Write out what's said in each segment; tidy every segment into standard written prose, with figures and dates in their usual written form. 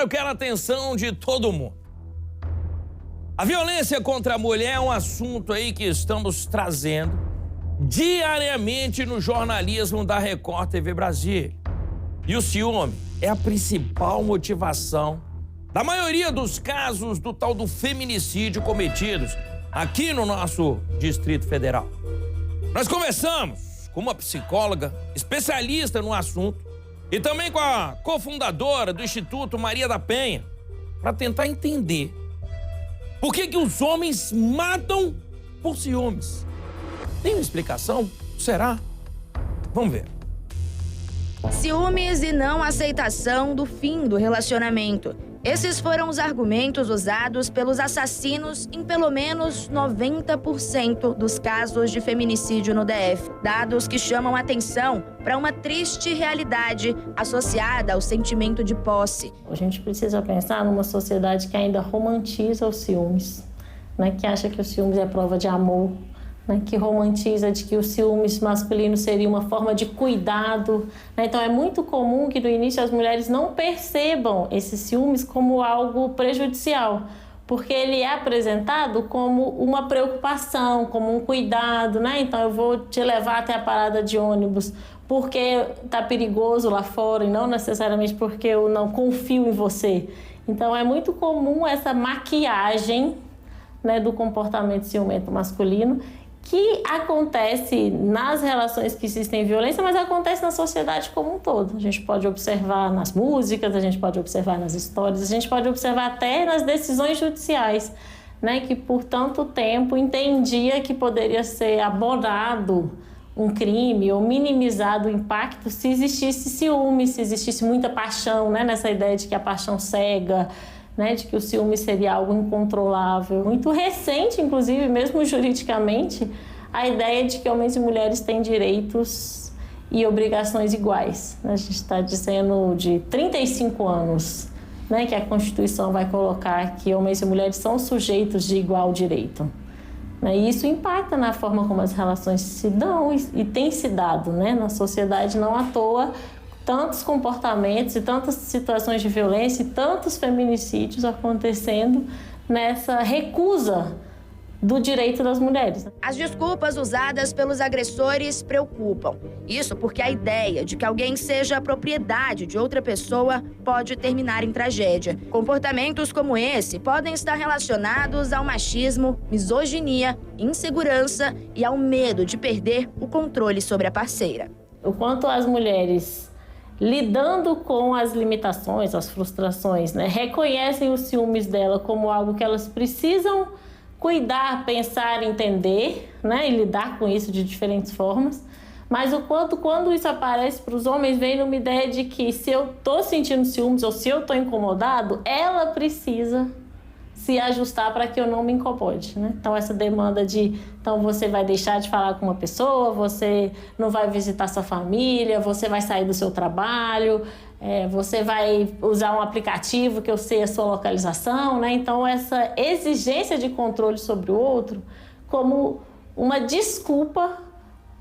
agora eu quero a atenção de todo mundo. A violência contra a mulher é um assunto aí que estamos trazendo diariamente no jornalismo da Record TV Brasília. E o ciúme é a principal motivação da maioria dos casos do tal do feminicídio cometidos aqui no nosso Distrito Federal. Nós conversamos com uma psicóloga especialista no assunto e também com a cofundadora do Instituto Maria da Penha para tentar entender por que os homens matam por ciúmes. Tem uma explicação? Será? Vamos ver. Ciúmes e não aceitação do fim do relacionamento. Esses foram os argumentos usados pelos assassinos em pelo menos 90% dos casos de feminicídio no DF. Dados que chamam atenção para uma triste realidade associada ao sentimento de posse. A gente precisa pensar numa sociedade que ainda romantiza os ciúmes, né? Que acha que o ciúmes é prova de amor, né, que romantiza de que o ciúmes masculino seria uma forma de cuidado. Né? Então é muito comum que no início as mulheres não percebam esses ciúmes como algo prejudicial, porque ele é apresentado como uma preocupação, como um cuidado, né? Então eu vou te levar até a parada de ônibus porque tá perigoso lá fora e não necessariamente porque eu não confio em você. Então é muito comum essa maquiagem, né, do comportamento ciumento masculino, que acontece nas relações que existem violência, mas acontece na sociedade como um todo. A gente pode observar nas músicas, a gente pode observar nas histórias, a gente pode observar até nas decisões judiciais, né, que por tanto tempo entendia que poderia ser abordado um crime ou minimizado o impacto se existisse ciúme, se existisse muita paixão, né, nessa ideia de que a paixão cega, né, de que o ciúme seria algo incontrolável. Muito recente, inclusive, mesmo juridicamente, a ideia de que homens e mulheres têm direitos e obrigações iguais. A gente está dizendo de 35 anos, né, que a Constituição vai colocar que homens e mulheres são sujeitos de igual direito. E isso impacta na forma como as relações se dão e têm se dado, né, na sociedade, não à toa. Tantos comportamentos e tantas situações de violência e tantos feminicídios acontecendo nessa recusa do direito das mulheres. As desculpas usadas pelos agressores preocupam. Isso porque a ideia de que alguém seja propriedade de outra pessoa pode terminar em tragédia. Comportamentos como esse podem estar relacionados ao machismo, misoginia, insegurança e ao medo de perder o controle sobre a parceira. O quanto as mulheres, lidando com as limitações, as frustrações, né, reconhecem os ciúmes dela como algo que elas precisam cuidar, pensar, entender, né, e lidar com isso de diferentes formas. Mas o quanto, quando isso aparece para os homens, vem numa ideia de que se eu estou sentindo ciúmes ou se eu estou incomodado, ela precisa se ajustar para que eu não me incomode, né? Então essa demanda de, então você vai deixar de falar com uma pessoa, você não vai visitar sua família, você vai sair do seu trabalho, você vai usar um aplicativo que eu sei a sua localização, né? Então essa exigência de controle sobre o outro como uma desculpa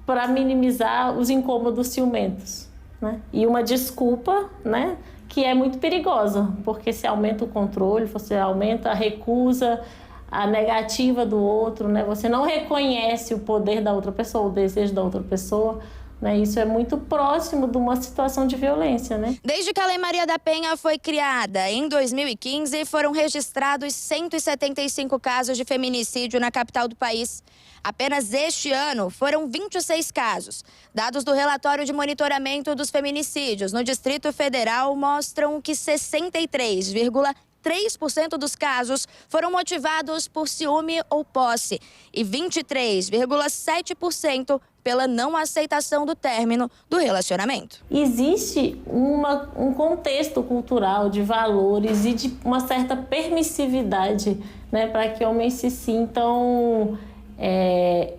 para minimizar os incômodos ciumentos, né? E uma desculpa, né, que é muito perigosa, porque se aumenta o controle, você aumenta a recusa, a negativa do outro, né? Você não reconhece o poder da outra pessoa, o desejo da outra pessoa, né? Isso é muito próximo de uma situação de violência, né? Desde que a Lei Maria da Penha foi criada em 2015, foram registrados 175 casos de feminicídio na capital do país. Apenas este ano foram 26 casos. Dados do relatório de monitoramento dos feminicídios no Distrito Federal mostram que 63,3% dos casos foram motivados por ciúme ou posse e 23,7% pela não aceitação do término do relacionamento. Existe um contexto cultural de valores e de uma certa permissividade, né, para que homens se sintam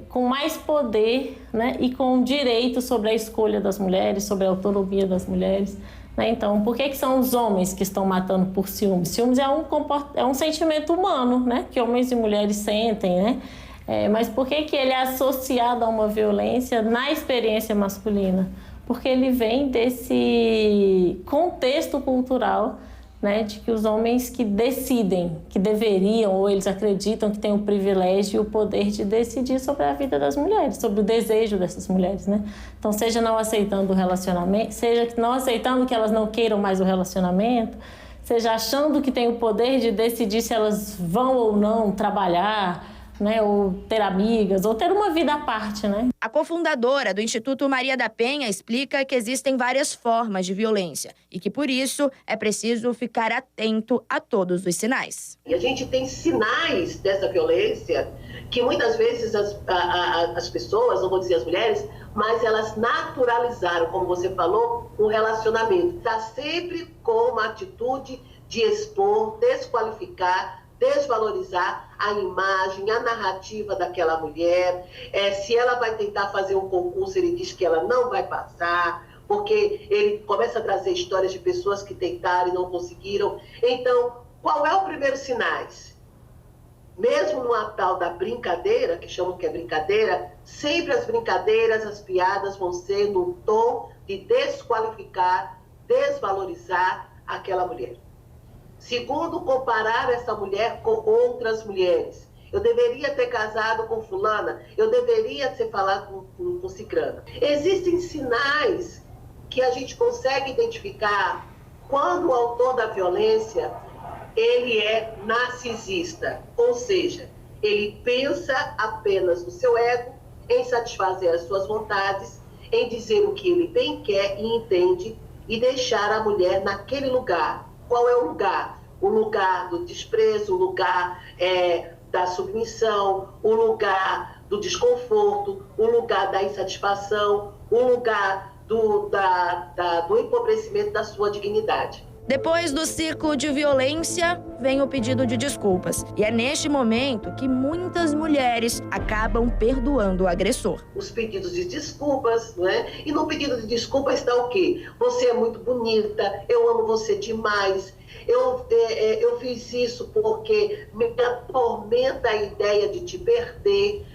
com mais poder, né, e com direito sobre a escolha das mulheres, sobre a autonomia das mulheres. Né? Então, por que são os homens que estão matando por ciúmes? Ciúmes é um sentimento humano, né, que homens e mulheres sentem, né? Mas por que ele é associado a uma violência na experiência masculina? Porque ele vem desse contexto cultural né, de que os homens que decidem, que deveriam, ou eles acreditam que têm o privilégio e o poder de decidir sobre a vida das mulheres, sobre o desejo dessas mulheres, né? Então, seja não aceitando o relacionamento, seja não aceitando que elas não queiram mais o relacionamento, seja achando que tem o poder de decidir se elas vão ou não trabalhar, né, ou ter amigas, ou ter uma vida à parte, né? A cofundadora do Instituto Maria da Penha explica que existem várias formas de violência e que, por isso, é preciso ficar atento a todos os sinais. E a gente tem sinais dessa violência que muitas vezes as pessoas, não vou dizer as mulheres, mas elas naturalizaram, como você falou, um relacionamento. Está sempre com uma atitude de expor, desqualificar, desvalorizar a imagem, a narrativa daquela mulher. Se ela vai tentar fazer um concurso, ele diz que ela não vai passar, porque ele começa a trazer histórias de pessoas que tentaram e não conseguiram. Então, qual é o primeiro sinais? Mesmo numa tal da brincadeira, que chamam que é brincadeira, sempre as brincadeiras, as piadas vão ser no tom de desqualificar, desvalorizar aquela mulher. Segundo, comparar essa mulher com outras mulheres. Eu deveria ter casado com fulana, eu deveria ter falado com cicrana. Existem sinais que a gente consegue identificar quando o autor da violência, ele é narcisista. Ou seja, ele pensa apenas no seu ego, em satisfazer as suas vontades, em dizer o que ele bem quer e entende e deixar a mulher naquele lugar. Qual é o lugar? O lugar do desprezo, o lugar da submissão, o lugar do desconforto, o lugar da insatisfação, o lugar do empobrecimento da sua dignidade. Depois do ciclo de violência, vem o pedido de desculpas. E é neste momento que muitas mulheres acabam perdoando o agressor. Os pedidos de desculpas, não é? E no pedido de desculpas está o quê? Você é muito bonita, eu amo você demais, eu fiz isso porque me atormenta a ideia de te perder.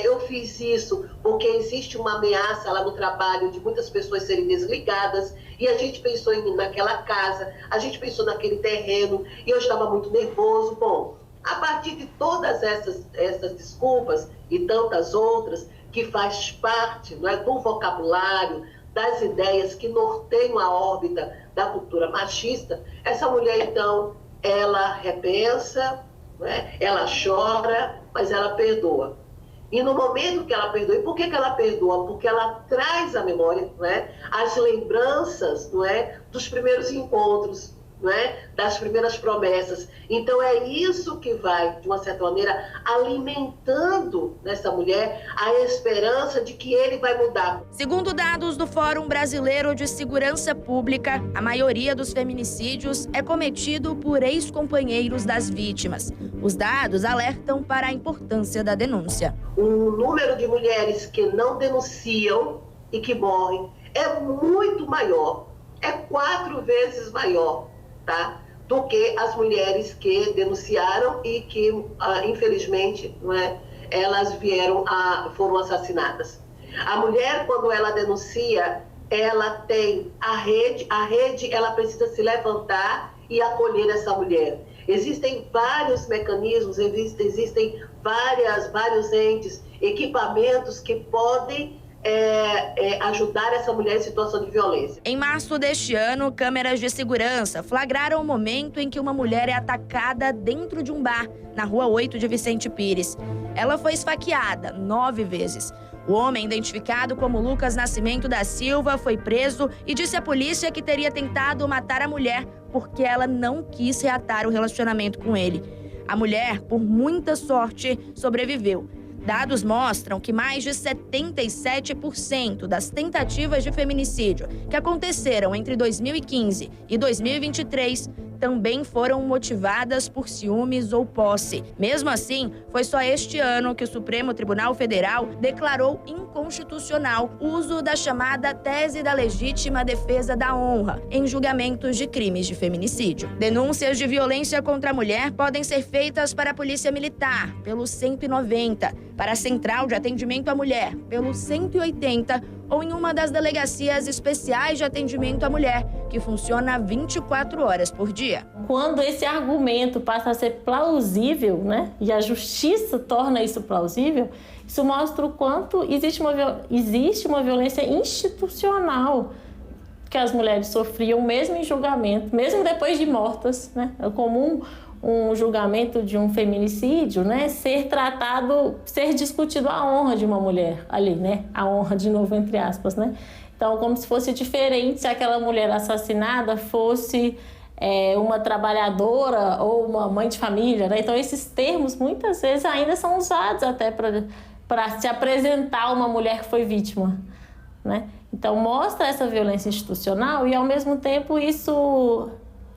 Eu fiz isso porque existe uma ameaça lá no trabalho de muitas pessoas serem desligadas e a gente pensou em mim naquela casa, a gente pensou naquele terreno e eu estava muito nervoso. Bom, a partir de todas essas desculpas e tantas outras que faz parte, não é, do vocabulário, das ideias que norteiam a órbita da cultura machista, essa mulher, então, ela repensa, não é? Ela chora, mas ela perdoa. E no momento que ela perdoa, e por que ela perdoa? Porque ela traz à memória, não é, as lembranças, não é, dos primeiros encontros, não é, das primeiras promessas. Então é isso que vai, de uma certa maneira, alimentando nessa mulher a esperança de que ele vai mudar. Segundo dados do Fórum Brasileiro de Segurança Pública, a maioria dos feminicídios é cometido por ex-companheiros das vítimas. Os dados alertam para a importância da denúncia. O número de mulheres que não denunciam e que morrem é muito maior, é 4 vezes maior, tá, do que as mulheres que denunciaram e que, infelizmente, não é, elas foram assassinadas. A mulher, quando ela denuncia, ela tem a rede ela precisa se levantar e acolher essa mulher. Existem vários mecanismos, existem vários entes, equipamentos que podem ajudar essa mulher em situação de violência. Em março deste ano, câmeras de segurança flagraram o momento em que uma mulher é atacada dentro de um bar, na Rua 8 de Vicente Pires. Ela foi esfaqueada 9 vezes. O homem, identificado como Lucas Nascimento da Silva, foi preso e disse à polícia que teria tentado matar a mulher porque ela não quis reatar o relacionamento com ele. A mulher, por muita sorte, sobreviveu. Dados mostram que mais de 77% das tentativas de feminicídio que aconteceram entre 2015 e 2023 também foram motivadas por ciúmes ou posse. Mesmo assim, foi só este ano que o Supremo Tribunal Federal declarou inconstitucional o uso da chamada tese da legítima defesa da honra em julgamentos de crimes de feminicídio. Denúncias de violência contra a mulher podem ser feitas para a Polícia Militar, pelo 190, para a Central de Atendimento à Mulher, pelo 180 ou em uma das delegacias especiais de atendimento à mulher, que funciona 24 horas por dia. Quando esse argumento passa a ser plausível, né, e a justiça torna isso plausível, isso mostra o quanto existe uma violência institucional que as mulheres sofriam mesmo em julgamento, mesmo depois de mortas, né? É comum um julgamento de um feminicídio, né, ser discutido a honra de uma mulher ali, né? A honra, de novo, entre aspas, né? Então, como se fosse diferente se aquela mulher assassinada fosse uma trabalhadora ou uma mãe de família, né? Então, esses termos, muitas vezes, ainda são usados até para se apresentar uma mulher que foi vítima, né? Então, mostra essa violência institucional e, ao mesmo tempo, isso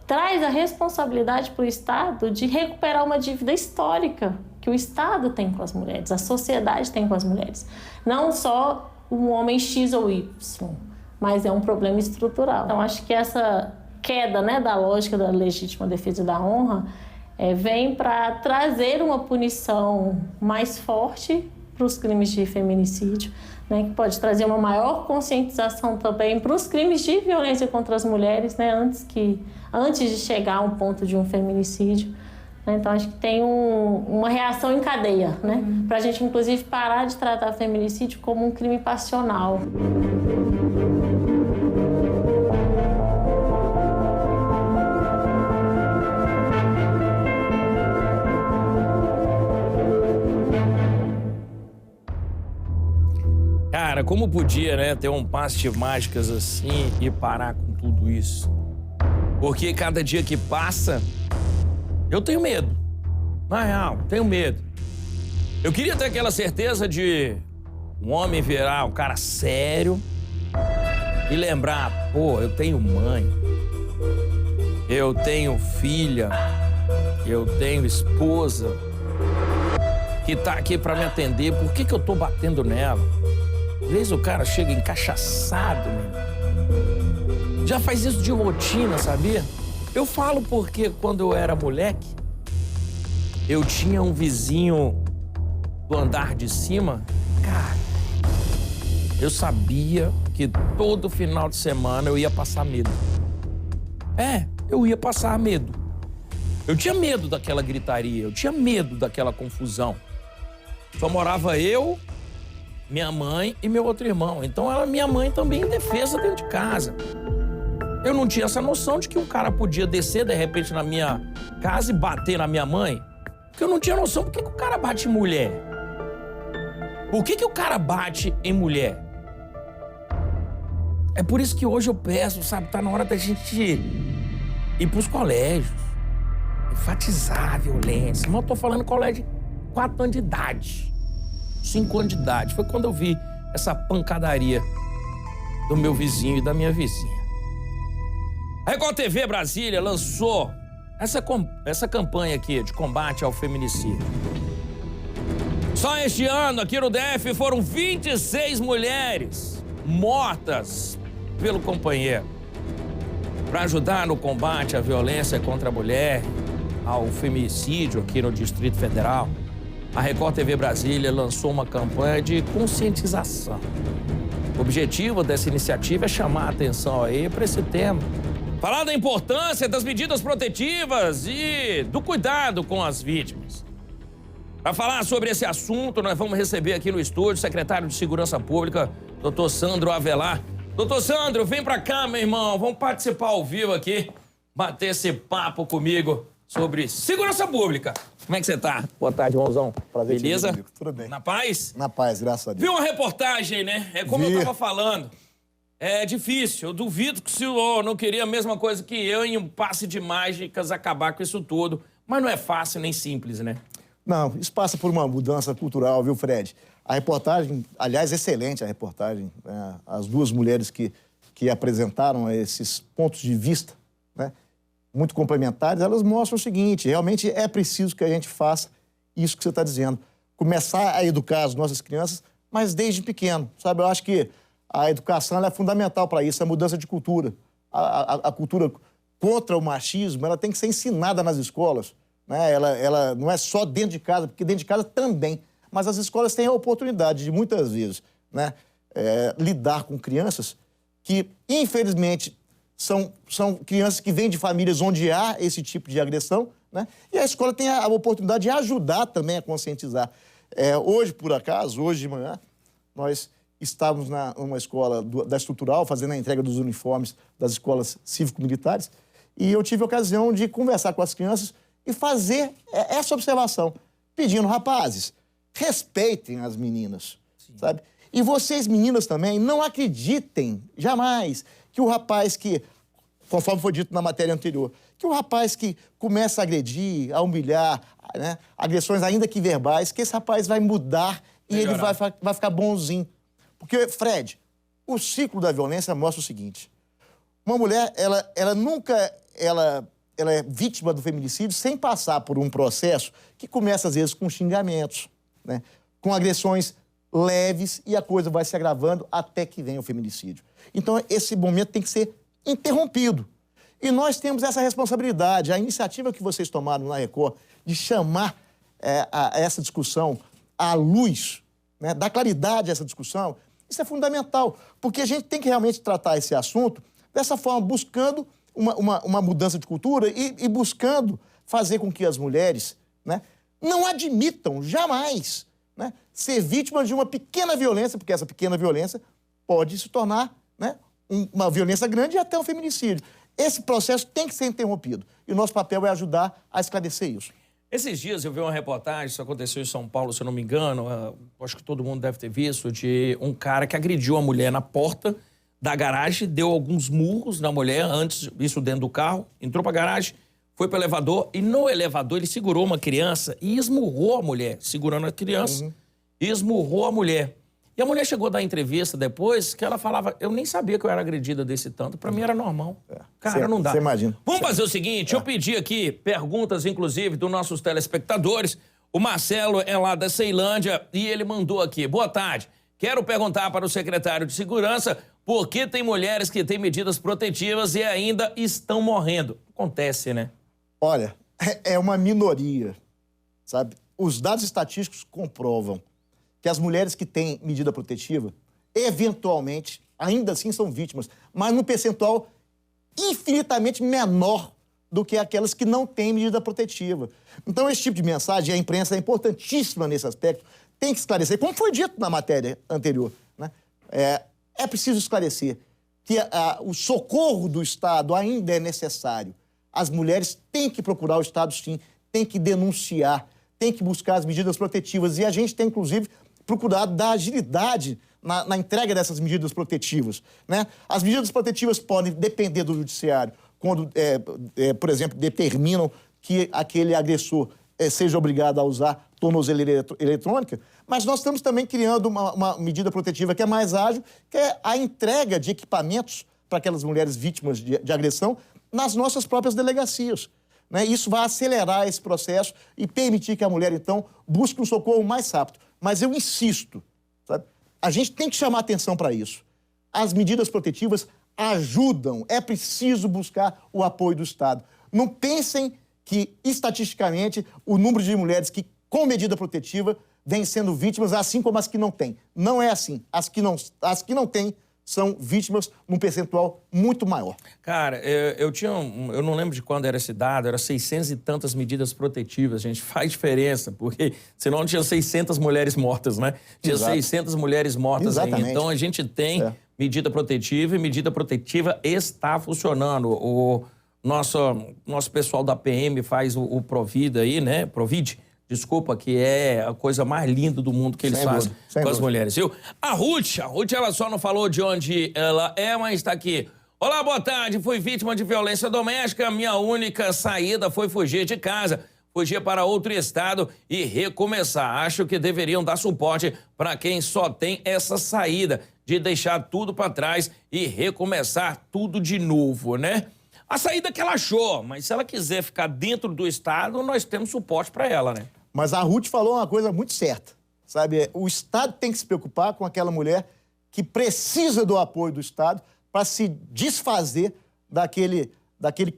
traz a responsabilidade para o Estado de recuperar uma dívida histórica que o Estado tem com as mulheres, a sociedade tem com as mulheres. Não só um homem X ou Y, mas é um problema estrutural. Então, acho que essa queda, né, da lógica da legítima defesa da honra vem para trazer uma punição mais forte para os crimes de feminicídio, né, que pode trazer uma maior conscientização também para os crimes de violência contra as mulheres, né, antes de chegar a um ponto de um feminicídio. Né? Então, acho que tem uma reação em cadeia, né, para a gente, inclusive, parar de tratar o feminicídio como um crime passional. Cara, como podia, né, ter um passe de mágicas assim e parar com tudo isso? Porque cada dia que passa, eu tenho medo. Na real, tenho medo. Eu queria ter aquela certeza de um homem virar um cara sério e lembrar, pô, eu tenho mãe, eu tenho filha, eu tenho esposa que tá aqui pra me atender. Por que eu tô batendo nela? Às vezes o cara chega encachaçado, meu. Já faz isso de rotina, sabia? Eu falo porque quando eu era moleque, eu tinha um vizinho do andar de cima. Cara, eu sabia que todo final de semana eu ia passar medo. Eu ia passar medo. Eu tinha medo daquela gritaria, eu tinha medo daquela confusão. Só morava eu, minha mãe e meu outro irmão. Então, ela, minha mãe também em defesa dentro de casa. Eu não tinha essa noção de que um cara podia descer, de repente, na minha casa e bater na minha mãe. Porque eu não tinha noção. Por que o cara bate em mulher? Por que o cara bate em mulher? É por isso que hoje eu peço, sabe? Tá na hora da gente ir pros colégios. Enfatizar a violência. Mas eu tô falando colégio de 4 anos de idade. 5 anos de idade. Foi quando eu vi essa pancadaria do meu vizinho e da minha vizinha. A Record TV Brasília lançou essa campanha aqui de combate ao feminicídio. Só este ano, aqui no DF, foram 26 mulheres mortas pelo companheiro. Para ajudar no combate à violência contra a mulher, ao feminicídio aqui no Distrito Federal, a Record TV Brasília lançou uma campanha de conscientização. O objetivo dessa iniciativa é chamar a atenção aí para esse tema. Falar da importância das medidas protetivas e do cuidado com as vítimas. Para falar sobre esse assunto, nós vamos receber aqui no estúdio o secretário de Segurança Pública, Dr. Sandro Avelar. Doutor Sandro, vem pra cá, meu irmão. Vamos participar ao vivo aqui, bater esse papo comigo sobre segurança pública. Como é que você tá? Boa tarde, irmãozão. Prazer. Beleza? Tudo bem. Na paz? Na paz, graças a Deus. Viu uma reportagem, né? É como eu tava falando. É difícil. Eu duvido que o senhor não queria a mesma coisa que eu em um passe de mágicas acabar com isso tudo. Mas não é fácil nem simples, né? Não, isso passa por uma mudança cultural, viu, Fred? A reportagem, aliás, excelente a reportagem. Né? As duas mulheres que apresentaram esses pontos de vista, né? Muito complementares, elas mostram o seguinte: realmente é preciso que a gente faça isso que você está dizendo. Começar a educar as nossas crianças, mas desde pequeno, sabe? Eu acho que a educação ela é fundamental para isso, a mudança de cultura. A cultura contra o machismo, ela tem que ser ensinada nas escolas. Né? Ela não é só dentro de casa, porque dentro de casa também. Mas as escolas têm a oportunidade de, muitas vezes, né, lidar com crianças que, infelizmente, são crianças que vêm de famílias onde há esse tipo de agressão, né? E a escola tem a oportunidade de ajudar também a conscientizar. Hoje, por acaso, hoje de manhã, nós estávamos numa escola da Estrutural, fazendo a entrega dos uniformes das escolas cívico-militares, e eu tive a ocasião de conversar com as crianças e fazer essa observação, pedindo, rapazes, respeitem as meninas, sabe? E vocês, meninas, também, não acreditem, jamais, que o rapaz que, conforme foi dito na matéria anterior, que o rapaz que começa a agredir, a humilhar, né, agressões ainda que verbais, que esse rapaz vai mudar e ele vai ficar bonzinho. Porque, Fred, o ciclo da violência mostra o seguinte: uma mulher, ela nunca é vítima do feminicídio sem passar por um processo que começa, às vezes, com xingamentos, né, com agressões leves, e a coisa vai se agravando até que venha o feminicídio. Então, esse momento tem que ser interrompido. E nós temos essa responsabilidade. A iniciativa que vocês tomaram na Record de chamar essa discussão à luz, né, dar claridade a essa discussão, isso é fundamental, porque a gente tem que realmente tratar esse assunto dessa forma, buscando uma mudança de cultura e buscando fazer com que as mulheres, né, não admitam jamais, né, ser vítima de uma pequena violência, porque essa pequena violência pode se tornar, né, uma violência grande e até um feminicídio. Esse processo tem que ser interrompido. E o nosso papel é ajudar a esclarecer isso. Esses dias eu vi uma reportagem, isso aconteceu em São Paulo, se eu não me engano, acho que todo mundo deve ter visto, de um cara que agrediu a mulher na porta da garagem, deu alguns murros na mulher, antes, isso dentro do carro, entrou pra garagem, foi pro elevador, e no elevador ele segurou uma criança e esmurrou a mulher, segurando a criança, e esmurrou a mulher. E a mulher chegou a dar entrevista depois, que ela falava, eu nem sabia que eu era agredida desse tanto, pra mim era normal. Cara, não dá. Você imagina. Vamos fazer o seguinte, eu pedi aqui perguntas, inclusive, dos nossos telespectadores. O Marcelo é lá da Ceilândia e ele mandou aqui. Boa tarde. Quero perguntar para o secretário de Segurança por que tem mulheres que têm medidas protetivas e ainda estão morrendo. Acontece, né? Olha, é uma minoria, sabe? Os dados estatísticos comprovam que as mulheres que têm medida protetiva, eventualmente, ainda assim são vítimas, mas num percentual infinitamente menor do que aquelas que não têm medida protetiva. Então, esse tipo de mensagem, a imprensa é importantíssima nesse aspecto, tem que esclarecer, como foi dito na matéria anterior, né? É preciso esclarecer que o socorro do Estado ainda é necessário. As mulheres têm que procurar o Estado, sim, têm que denunciar, têm que buscar as medidas protetivas. E a gente tem, inclusive, procurado dar agilidade na entrega dessas medidas protetivas, né? As medidas protetivas podem depender do judiciário, quando, por exemplo, determinam que aquele agressor seja obrigado a usar tornozeleira eletrônica, mas nós estamos também criando uma medida protetiva que é mais ágil, que é a entrega de equipamentos para aquelas mulheres vítimas de agressão nas nossas próprias delegacias, né? Isso vai acelerar esse processo e permitir que a mulher, então, busque um socorro mais rápido. Mas eu insisto, sabe? A gente tem que chamar atenção para isso. As medidas protetivas ajudam, é preciso buscar o apoio do Estado. Não pensem que, estatisticamente, o número de mulheres que, com medida protetiva, vêm sendo vítimas, assim como as que não têm. Não é assim. As que não têm são vítimas num percentual muito maior. Cara, eu não lembro de quando era esse dado, era 600 e tantas medidas protetivas, gente, faz diferença, porque senão não tinha 600 mulheres mortas, né? Tinha 600 mulheres mortas aí. Então a gente tem medida protetiva e medida protetiva está funcionando. O nosso pessoal da PM faz o Provida aí, né? Provide. Desculpa, que é a coisa mais linda do mundo que eles fazem com as mulheres, viu? A Ruth, ela só não falou de onde ela é, mas está aqui. Olá, boa tarde. Fui vítima de violência doméstica. Minha única saída foi fugir de casa, fugir para outro estado e recomeçar. Acho que deveriam dar suporte para quem só tem essa saída, de deixar tudo para trás e recomeçar tudo de novo, né? A saída que ela achou, mas se ela quiser ficar dentro do estado, nós temos suporte para ela, né? Mas a Ruth falou uma coisa muito certa, sabe? O Estado tem que se preocupar com aquela mulher que precisa do apoio do Estado para se desfazer daquele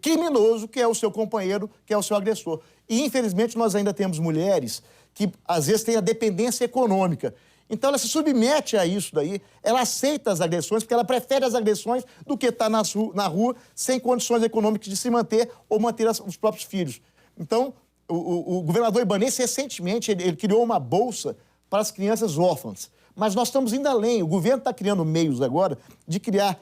criminoso que é o seu companheiro, que é o seu agressor. E, infelizmente, nós ainda temos mulheres que, às vezes, têm a dependência econômica. Então ela se submete a isso daí, ela aceita as agressões, porque ela prefere as agressões do que estar na rua sem condições econômicas de se manter ou manter os próprios filhos. Então, o governador Ibanez, recentemente, ele criou uma bolsa para as crianças órfãs. Mas nós estamos indo além. O governo está criando meios agora de criar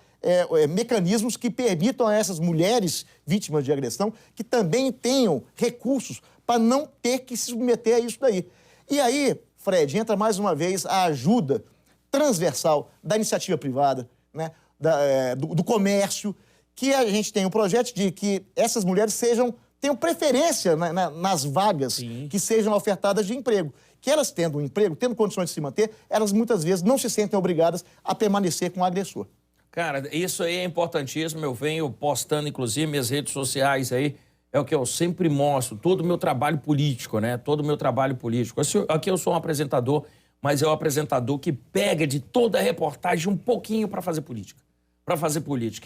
mecanismos que permitam a essas mulheres vítimas de agressão que também tenham recursos para não ter que se submeter a isso daí. E aí, Fred, entra mais uma vez a ajuda transversal da iniciativa privada, né, do comércio, que a gente tem um projeto de que essas mulheres tenham preferência nas vagas que sejam ofertadas de emprego. Que elas tendo um emprego, tendo condições de se manter, elas muitas vezes não se sentem obrigadas a permanecer com o agressor. Cara, isso aí é importantíssimo. Eu venho postando, inclusive, minhas redes sociais aí. É o que eu sempre mostro, todo o meu trabalho político, né? Todo o meu trabalho político. Aqui eu sou um apresentador, mas é um apresentador que pega de toda a reportagem um pouquinho para fazer política.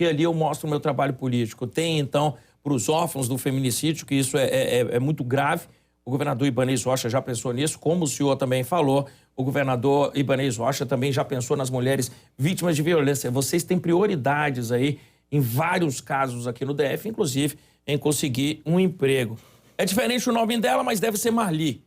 E ali eu mostro o meu trabalho político. Tem, então, para os órfãos do feminicídio, que isso é muito grave. O governador Ibanez Rocha já pensou nisso, como o senhor também falou. O governador Ibanez Rocha também já pensou nas mulheres vítimas de violência. Vocês têm prioridades aí, em vários casos aqui no DF, inclusive em conseguir um emprego. É diferente o nome dela, mas deve ser Marli.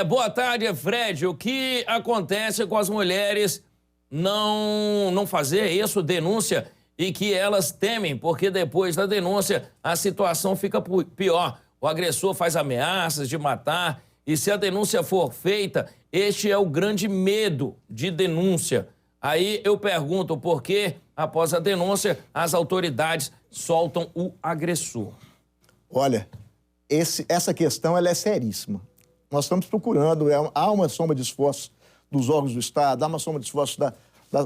Boa tarde, Fred. O que acontece com as mulheres não fazer isso, denúncia, e que elas temem, porque depois da denúncia a situação fica pior. O agressor faz ameaças de matar, e se a denúncia for feita, este é o grande medo de denúncia. Aí eu pergunto por que, após a denúncia, as autoridades soltam o agressor. Olha, essa questão ela é seríssima. Nós estamos procurando, há uma soma de esforços dos órgãos do Estado, há uma soma de esforços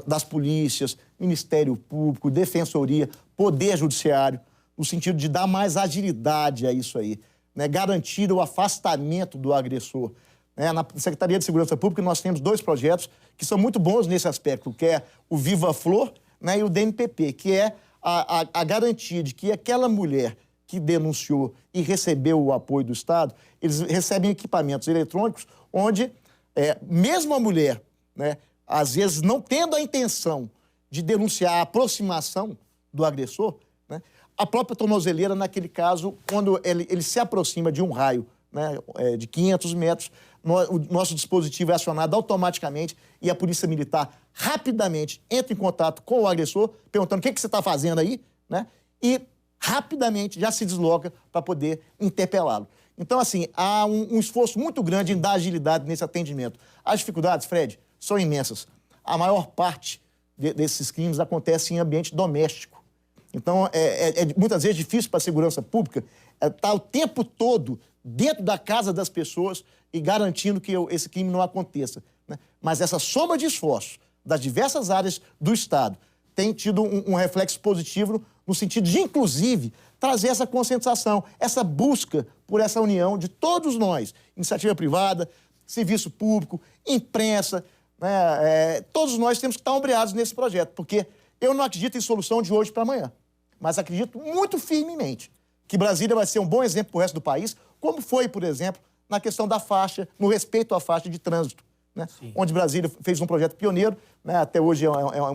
das polícias, Ministério Público, Defensoria, Poder Judiciário, no sentido de dar mais agilidade a isso aí, né? Garantir o afastamento do agressor. Na Secretaria de Segurança Pública nós temos 2 projetos que são muito bons nesse aspecto, que é o Viva Flor, né, e o DNPP, que é a garantia de que aquela mulher que denunciou e recebeu o apoio do Estado, eles recebem equipamentos eletrônicos onde, mesmo a mulher, né, às vezes não tendo a intenção de denunciar a aproximação do agressor, né, a própria tornozeleira, naquele caso, quando ele se aproxima de um raio, né, de 500 metros, o nosso dispositivo é acionado automaticamente e a Polícia Militar rapidamente entra em contato com o agressor, perguntando o que você está fazendo aí, né, e rapidamente já se desloca para poder interpelá-lo. Então, assim, há um esforço muito grande em dar agilidade nesse atendimento. As dificuldades, Fred, são imensas. A maior parte desses crimes acontece em ambiente doméstico. Então, muitas vezes difícil para a segurança pública estar o tempo todo dentro da casa das pessoas e garantindo que esse crime não aconteça, né? Mas essa soma de esforços das diversas áreas do Estado tem tido um reflexo positivo no sentido de, inclusive, trazer essa conscientização, essa busca por essa união de todos nós, iniciativa privada, serviço público, imprensa, né? Todos nós temos que estar ombreados nesse projeto, porque eu não acredito em solução de hoje para amanhã, mas acredito muito firmemente que Brasília vai ser um bom exemplo para o resto do país, como foi, por exemplo, na questão da faixa, no respeito à faixa de trânsito, né? Onde Brasília fez um projeto pioneiro, né? Até hoje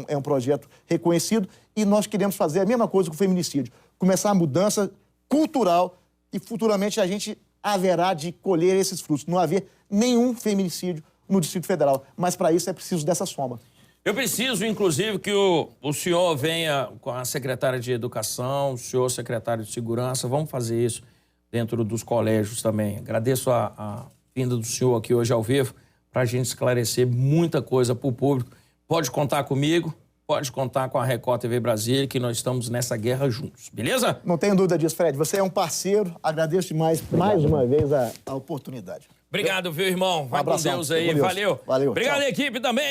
é um projeto reconhecido, e nós queremos fazer a mesma coisa com o feminicídio, começar a mudança cultural e futuramente a gente haverá de colher esses frutos, não haver nenhum feminicídio no Distrito Federal, mas para isso é preciso dessa soma. Eu preciso, inclusive, que o senhor venha com a secretária de Educação, o senhor secretário de Segurança, vamos fazer isso dentro dos colégios também. Agradeço a vinda do senhor aqui hoje ao vivo para a gente esclarecer muita coisa para o público. Pode contar comigo, pode contar com a Record TV Brasília, que nós estamos nessa guerra juntos, beleza? Não tenho dúvida disso, Fred. Você é um parceiro, agradeço demais mais uma vez a oportunidade. Obrigado, viu, irmão? Vai com Deus aí, com Deus. Valeu. Valeu. Obrigado, Tchau. equipe, também.